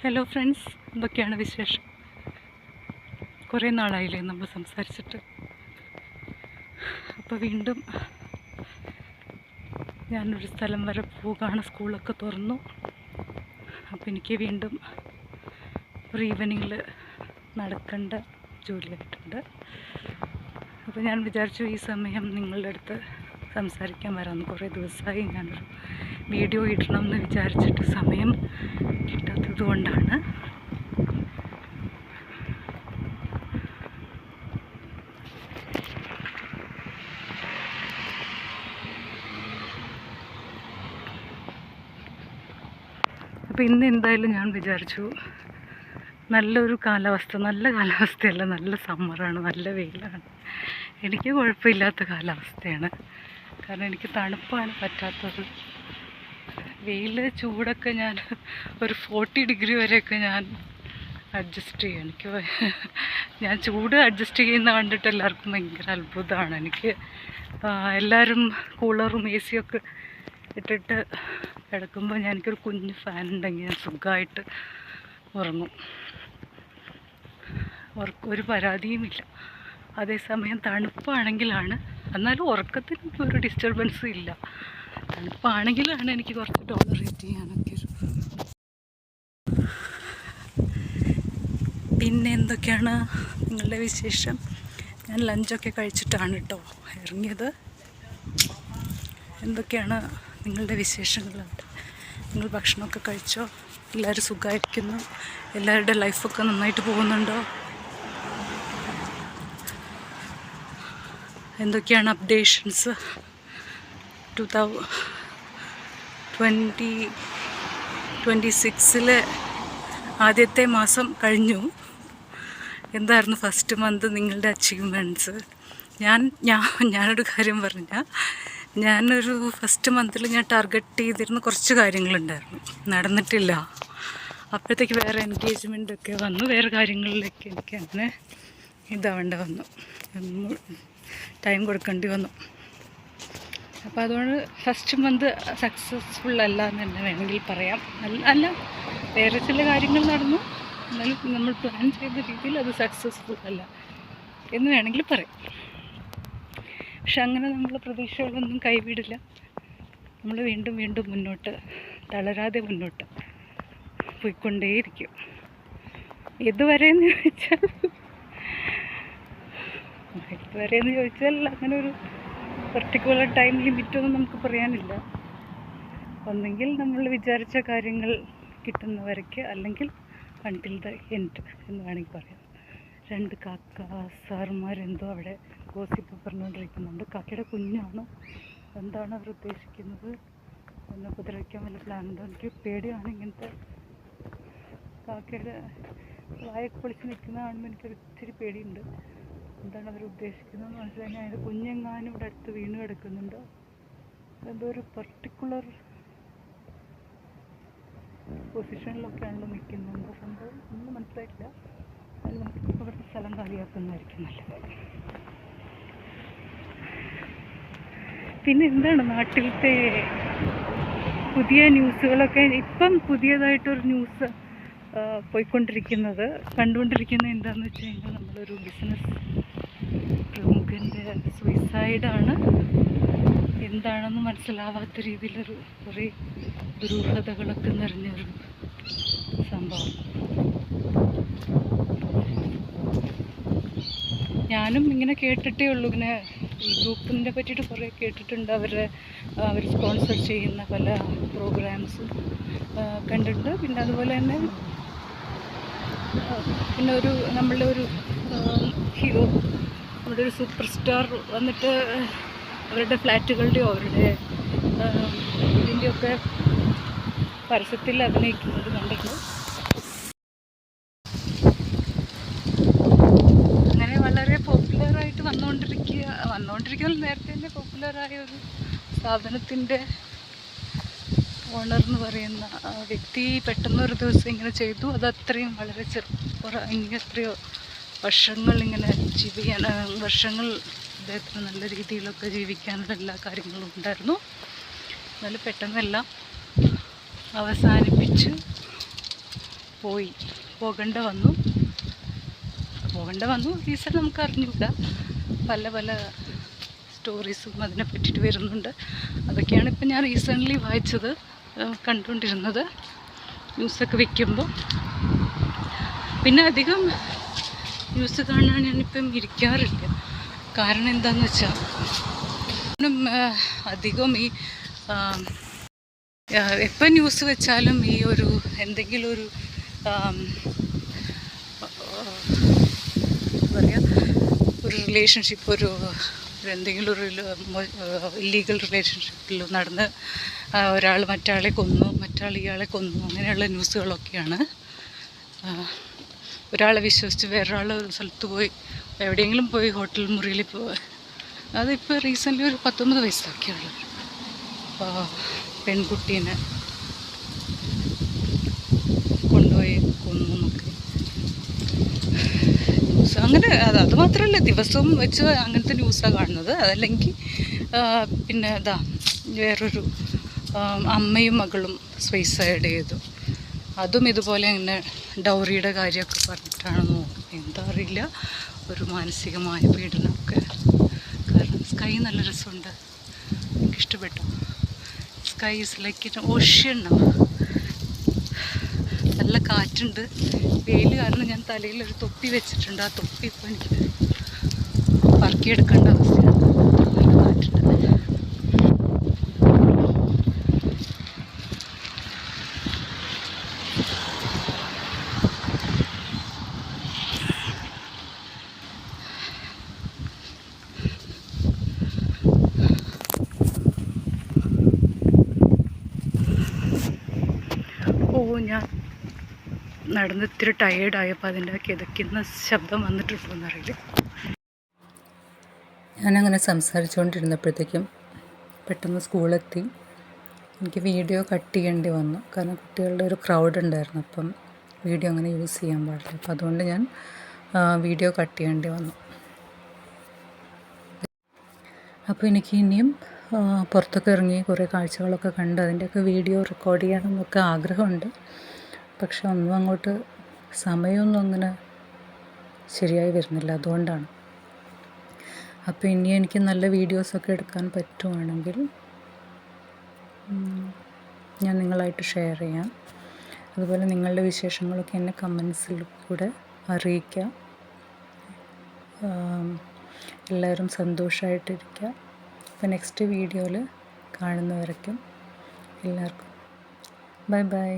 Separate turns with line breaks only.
Hello friends, എന്തൊക്കെയാണ് വിശേഷം? കുറേ നാളായില്ലേ നമ്മൾ സംസാരിച്ചിട്ട്. അപ്പോൾ വീണ്ടും ഞാനൊരു സ്ഥലം വരെ പോവുകയാണ്. സ്കൂളൊക്കെ തുറന്നു. അപ്പോൾ എനിക്ക് വീണ്ടും ഒരു ഈവനിങ്ങിൽ നടക്കേണ്ട ജോലിയായിട്ടുണ്ട്. അപ്പോൾ ഞാൻ വിചാരിച്ചു ഈ സമയം നിങ്ങളുടെ അടുത്ത് സംസാരിക്കാൻ വരാമെന്ന്. കുറേ ദിവസമായി ഞാനൊരു വീഡിയോ ഇടണം എന്ന് വിചാരിച്ചിട്ട് സമയം കിട്ടാത്തത് കൊണ്ടാണ്. അപ്പോൾ ഇന്ന് എന്തായാലും ഞാൻ വിചാരിച്ചു നല്ലൊരു കാലാവസ്ഥ, നല്ല കാലാവസ്ഥയല്ല, നല്ല സമ്മറാണ്, നല്ല വെയിലാണ്. എനിക്ക് കുഴപ്പമില്ലാത്ത കാലാവസ്ഥയാണ്. കാരണം എനിക്ക് തണുപ്പാണ് പറ്റാത്തത്. വെയിൽ ചൂടൊക്കെ ഞാൻ ഒരു 40 ഡിഗ്രി വരെയൊക്കെ ഞാൻ അഡ്ജസ്റ്റ് ചെയ്യും. ഞാൻ ചൂട് അഡ്ജസ്റ്റ് ചെയ്യുന്ന കണ്ടിട്ട് എല്ലാവർക്കും ഭയങ്കര അത്ഭുതമാണ്. എല്ലാവരും കൂളറും എ സിയൊക്കെ ഇട്ടിട്ട് കിടക്കുമ്പോൾ എനിക്കൊരു കുഞ്ഞ് ഫാൻ ഉണ്ടെങ്കിൽ ഞാൻ സുഖമായിട്ട് ഉറങ്ങും. ഒരു പരാതിയുമില്ല. അതേസമയം തണുപ്പാണെങ്കിലാണ്, എന്നാലും ഉറക്കത്തിന് ഒരു ഡിസ്റ്റർബൻസും ഇല്ല. തണുപ്പാണെങ്കിലാണ് എനിക്ക് കുറച്ച് ടോളറേറ്റ് ചെയ്യാനൊക്കെ. പിന്നെ എന്തൊക്കെയാണ് നിങ്ങളുടെ വിശേഷം? ഞാൻ ലഞ്ചൊക്കെ കഴിച്ചിട്ടാണ് കേട്ടോ ഇറങ്ങിയത്. എന്തൊക്കെയാണ് നിങ്ങളുടെ വിശേഷങ്ങൾ? നിങ്ങൾ ഭക്ഷണമൊക്കെ കഴിച്ചോ? എല്ലാവരും സുഖമായിരിക്കുന്നു? എല്ലാവരുടെ ലൈഫൊക്കെ നന്നായിട്ട് പോകുന്നുണ്ടോ? എന്തൊക്കെയാണ് അപ്ഡേഷൻസ്? 2026 ആദ്യത്തെ മാസം കഴിഞ്ഞു. എന്തായിരുന്നു ഫസ്റ്റ് മന്ത് നിങ്ങളുടെ അച്ചീവ്മെൻറ്റ്സ്? ഞാനൊരു കാര്യം പറഞ്ഞാൽ, ഞാനൊരു ഫസ്റ്റ് മന്തിൽ ഞാൻ ടാർഗറ്റ് ചെയ്തിരുന്ന കുറച്ച് കാര്യങ്ങളുണ്ടായിരുന്നു, നടന്നിട്ടില്ല. അപ്പോഴത്തേക്ക് വേറെ എൻഗേജ്മെൻറ്റൊക്കെ വന്നു, വേറെ കാര്യങ്ങളിലേക്ക് എനിക്ക് അങ്ങനെ ഇതാവേണ്ട വന്നു, ടൈം കൊടുക്കേണ്ടി വന്നു. അപ്പോൾ അതുകൊണ്ട് ഫസ്റ്റ് മന്ത് സക്സസ്ഫുൾ അല്ല എന്ന് തന്നെ വേണമെങ്കിൽ പറയാം. അല്ല, വേറെ ചില കാര്യങ്ങൾ നടന്നു, എന്നാലും നമ്മൾ പ്ലാൻ ചെയ്ത രീതിയിൽ അത് സക്സസ്ഫുൾ അല്ല എന്ന് വേണമെങ്കിൽ പറയാം. പക്ഷെ അങ്ങനെ നമ്മൾ പ്രതീക്ഷകളൊന്നും കൈവിടില്ല. നമ്മൾ വീണ്ടും വീണ്ടും മുന്നോട്ട്, തളരാതെ മുന്നോട്ട് പോയിക്കൊണ്ടേയിരിക്കും. ഇതുവരെയെന്ന് ചോദിച്ചാൽ അങ്ങനെ ഒരു പർട്ടിക്കുലർ ടൈം ലിമിറ്റൊന്നും നമുക്ക് പറയാനില്ല. ഒന്നെങ്കിൽ നമ്മൾ വിചാരിച്ച കാര്യങ്ങൾ കിട്ടുന്നവരേക്ക്, അല്ലെങ്കിൽ അൺടിൽ ദ എൻഡ് എന്ന് വേണമെങ്കിൽ പറയാം. 2 കാക്ക സാറുമാരെന്തോ അവിടെ ഗോസിപ്പ് പറഞ്ഞുകൊണ്ടിരിക്കുന്നുണ്ട്. കാക്കയുടെ കുഞ്ഞാണ്. എന്താണ് അവർ ഉദ്ദേശിക്കുന്നത്? എന്നെ ഉപദ്രവിക്കാൻ വല്ല പ്ലാനുണ്ടോ? എനിക്ക് പേടിയാണ്. ഇങ്ങനത്തെ കാക്കയുടെ വായൊക്കെ പൊളിച്ച് നിൽക്കുന്ന കാണുമ്പോൾ എനിക്കൊരു ഇത്തിരി പേടിയുണ്ട്. എന്താണ് അവർ ഉദ്ദേശിക്കുന്നത് മനസ്സിലായി. അതിൻ്റെ കുഞ്ഞെങ്ങാനും ഇവിടെ അടുത്ത് വീണ് കിടക്കുന്നുണ്ടോ? എന്തോ ഒരു പർട്ടിക്കുലർ പൊസിഷനിലൊക്കെയാണല്ലോ നിൽക്കുന്നുണ്ടോ സംഭവം, ഒന്നും മനസ്സിലായിട്ടില്ല. അത് നമുക്ക് ഇവിടുത്തെ സ്ഥലം കാലിയാക്കുന്നതായിരിക്കും നല്ലത്. പിന്നെ എന്താണ് നാട്ടിലത്തെ പുതിയ ന്യൂസുകളൊക്കെ? ഇപ്പം പുതിയതായിട്ടൊരു ന്യൂസ് കണ്ടുകൊണ്ടിരിക്കുന്നത് എന്താണെന്ന് വെച്ച് കഴിഞ്ഞാൽ, നമ്മളൊരു ബിസിനസ് പ്രമുഖൻ്റെ സൂയിസൈഡാണ്. എന്താണെന്ന് മനസ്സിലാവാത്ത രീതിയിലൊരു കുറേ ദുരൂഹതകളൊക്കെ നിറഞ്ഞൊരു സംഭവം. ഞാനും ഇങ്ങനെ കേട്ടിട്ടേ ഉള്ളൂ. ഇങ്ങനെ ഈ ഗ്രൂപ്പിനെ പറ്റിയിട്ട് കുറേ കേട്ടിട്ടുണ്ട്. അവർ സ്പോൺസർ ചെയ്യുന്ന പല പ്രോഗ്രാംസും കണ്ടിട്ടുണ്ട്. പിന്നെ അതുപോലെ തന്നെ നമ്മളുടെ ഒരു ഹീറോ, നമ്മുടെ ഒരു സൂപ്പർ സ്റ്റാർ വന്നിട്ട് അവരുടെ ഫ്ലാറ്റുകളുടെയോ അവരുടെ ഇതിൻ്റെയൊക്കെ പരസ്യത്തിൽ അഭിനയിക്കുന്നത് കണ്ടിട്ടുണ്ട്. അങ്ങനെ വളരെ പോപ്പുലറായിട്ട് വന്നുകൊണ്ടിരിക്കുന്ന നേരത്തെ തന്നെ പോപ്പുലറായ ഒരു സ്ഥാപനത്തിൻ്റെ ഓണർ എന്ന് പറയുന്ന വ്യക്തി പെട്ടെന്നൊരു ദിവസം ഇങ്ങനെ ചെയ്തു. അത് അത്രയും വളരെ എത്രയോ വർഷങ്ങൾ അദ്ദേഹത്തിന് നല്ല രീതിയിലൊക്കെ ജീവിക്കാനുള്ള എല്ലാ കാര്യങ്ങളും ഉണ്ടായിരുന്നു. എന്നാലും പെട്ടെന്നെല്ലാം അവസാനിപ്പിച്ച് പോകേണ്ട വന്നു റീസൺ നമുക്ക് അറിഞ്ഞൂടാ. പല പല സ്റ്റോറീസും അതിനെ പറ്റിയിട്ട് വരുന്നുണ്ട്. അതൊക്കെയാണ് ഇപ്പം ഞാൻ റീസെൻ്റ്ലി വായിച്ചത്, കണ്ടുകൊണ്ടിരുന്നത് ന്യൂസൊക്കെ വയ്ക്കുമ്പോൾ. പിന്നെ അധികം ന്യൂസ് കാണാൻ ഞാനിപ്പം ഇരിക്കാറില്ല. കാരണം എന്താണെന്ന് വെച്ചാൽ അധികം ഈ എപ്പോൾ ന്യൂസ് വെച്ചാലും ഈ ഒരു എന്തെങ്കിലും ഒരു പറയുക ഒരു റിലേഷൻഷിപ്പ്, എന്തെങ്കിലും ഒരു ഇല്ലീഗൽ റിലേഷൻഷിപ്പിൽ നടന്ന് ഒരാൾ മറ്റാളെ കൊന്നു, മറ്റാൾ ഇയാളെ കൊന്നു, അങ്ങനെയുള്ള ന്യൂസുകളൊക്കെയാണ്. ഒരാളെ വിശ്വസിച്ച് വേറൊരാൾ ഒരു സ്ഥലത്ത് പോയി, എവിടെയെങ്കിലും പോയി ഹോട്ടൽ മുറിയിൽ പോയി, അതിപ്പോൾ റീസെൻ്റ്ലി ഒരു 19 വയസ്സൊക്കെയുള്ള പെൺകുട്ടീനെ കൊണ്ടുപോയി കൊന്നു എന്നൊക്കെ ന്യൂസ്. അങ്ങനെ അത് മാത്രമല്ല, ദിവസവും വെച്ച് അങ്ങനത്തെ ന്യൂസാണ് കാണുന്നത്. അതല്ലെങ്കിൽ പിന്നെ വേറൊരു അമ്മയും മകളും സൂയിസൈഡ് ചെയ്തു, അതും ഇതുപോലെ ഇങ്ങനെ ഡൗറിയുടെ കാര്യമൊക്കെ പറഞ്ഞിട്ടാണെന്നോ എന്താ അറിയില്ല, ഒരു മാനസികമായ പീഡനമൊക്കെ. കാരണം സ്കൈ നല്ല രസമുണ്ട്, എനിക്കിഷ്ടപ്പെട്ടു. Sky is like ocean. നല്ല കാറ്റുണ്ട്. വെയിൽ കാരണം ഞാൻ തലയിലൊരു തൊപ്പി വെച്ചിട്ടുണ്ട്. ആ തൊപ്പി ഇപ്പോൾ എനിക്ക് പറക്കിയെടുക്കേണ്ട അവസ്ഥയാണ്. നല്ല കാറ്റുണ്ട്. ഞാൻ നടന്ന് ഇത്തിരി ടയേർഡായപ്പോൾ അതിൻ്റെ കിതയ്ക്കുന്ന ശബ്ദം വന്നിട്ടുണ്ടോയെന്നറിയില്ല. ഞാനങ്ങനെ സംസാരിച്ചുകൊണ്ടിരുന്നപ്പോഴത്തേക്കും പെട്ടെന്ന് സ്കൂളെത്തി. എനിക്ക് വീഡിയോ കട്ട് ചെയ്യേണ്ടി വന്നു, കാരണം കുട്ടികളുടെ ഒരു ക്രൗഡ് ഉണ്ടായിരുന്നു. അപ്പം വീഡിയോ അങ്ങനെ യൂസ് ചെയ്യാൻ പാടില്ല. അപ്പം അതുകൊണ്ട് ഞാൻ വീഡിയോ കട്ട് ചെയ്യേണ്ടി വന്നു. അപ്പോൾ എനിക്ക് ഇനിയും പുറത്തൊക്കെ ഇറങ്ങി കുറേ കാഴ്ചകളൊക്കെ കണ്ട് അതിൻ്റെയൊക്കെ വീഡിയോ റെക്കോർഡ് ചെയ്യണമെന്നൊക്കെ ആഗ്രഹമുണ്ട്. പക്ഷെ ഒന്നും അങ്ങോട്ട് സമയമൊന്നും അങ്ങനെ ശരിയായി വരുന്നില്ല, അതുകൊണ്ടാണ്. അപ്പോൾ ഇനി എനിക്ക് നല്ല വീഡിയോസൊക്കെ എടുക്കാൻ പറ്റുവാണെങ്കിൽ ഞാൻ നിങ്ങളായിട്ട് ഷെയർ ചെയ്യാം. അതുപോലെ നിങ്ങളുടെ വിശേഷങ്ങളൊക്കെ എന്നെ കമൻസിൽ കൂടെ അറിയിക്കാം. എല്ലാവരും സന്തോഷമായിട്ടിരിക്കുക. അപ്പോൾ നെക്സ്റ്റ് വീഡിയോയിൽ കാണുന്നവരേക്കും എല്ലാവർക്കും ബൈ ബൈ.